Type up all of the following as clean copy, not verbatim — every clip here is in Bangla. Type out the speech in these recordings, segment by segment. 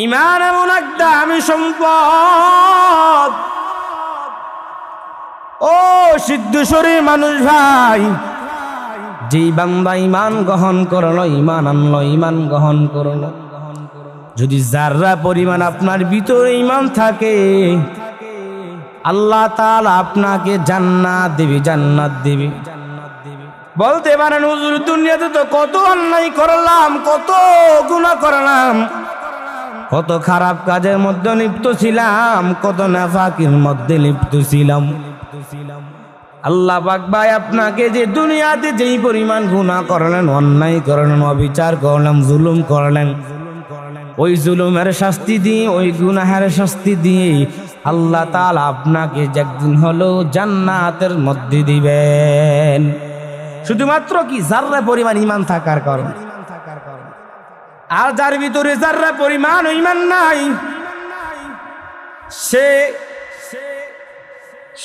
ঈমান এমন এক দামি সম্পদ। ও সিদ্ধেশ্বরী মানুষ ভাই, যেই বান্দা ঈমান গ্রহণ করলো, ঈমান আনলো, ঈমান গ্রহণ করলো, যদি যাররা পরিমাণ আপনার ভিতরে ঈমান থাকে, আল্লাহ তাআলা আপনাকে জান্নাত দিবে, জান্নাত দিবে। বলতে পারেন হুজুর, দুনিয়াতে তো কত অন্যায় করলাম, কত গুনাহ করলাম, কত খারাপ কাজের মধ্যে লিপ্ত ছিলাম, কত নাফাকির মধ্যে লিপ্ত ছিলাম। আল্লাহ পাক ভাই আপনাকে যে দুনিয়াতে যেই পরিমাণ গুনাহ করলেন, অন্যায় করলেন, অবিচার করলেন, জুলুম করলেন, ওই জুলুমের শাস্তি দিয়ে, ওই গুনাহের শাস্তি দিয়ে আল্লাহ তাআলা আপনাকে একদিন হলো জান্নাতের মধ্যে দিবেন, শুধুমাত্র কি যাররা পরিমাণ ঈমান থাকার কারণে। আর যার ভিতরে যাররা পরিমাণ ঈমান নাই, সে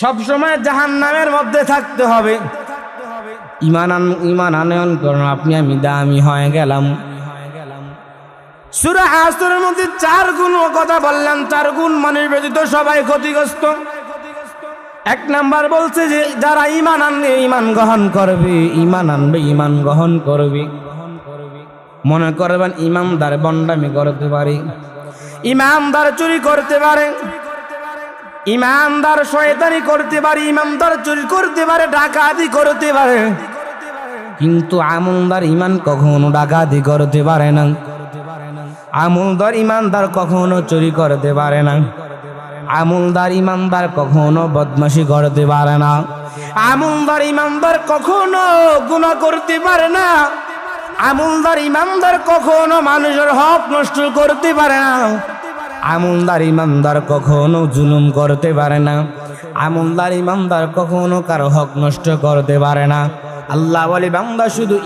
সব সময় জাহান্নামের মধ্যে থাকতে হবে। ঈমান আনয়ন করুন, আপনি আমি দামি হয়ে গেলাম। সূরা আসরের মধ্যে 4 গুণ কথা বললেন, 4 গুণ মানুষ ব্যতীত সবাই ক্ষতিগ্রস্ত। 1 নাম্বার বলছে যে যারা ঈমান আনবে, ঈমান গ্রহণ করবে, ঈমান আনবে, ঈমান গ্রহণ করবে। মনে করবেন ইমানদার বন্ডামি করতে পারে, ইমানদার চুরি করতে পারে, ইমানদার শয়তানি করতে পারে, ইমানদার চুরি করতে পারে, ডাকাতি করতে পারে, কিন্তু আমলদার ঈমান কখনো ডাকাতি করতে পারে না। আমলদার ইমানদার কখনো চুরি করতে পারে না। আমলদার ইমানদার কখনো বদমাশি করতে পারে না। আমলদার ইমানদার কখনো গুনাহ করতে পারে না। আমলদার ইমানদার কখনো মানুষের হক নষ্ট করতে পারে না। আমলদার ইমানদার কখনো জুলুম করতে পারে না। আমলদার ইমানদার কখনো কারো হক নষ্ট করতে পারে না। আল্লাহ বলে বান্দা শুধু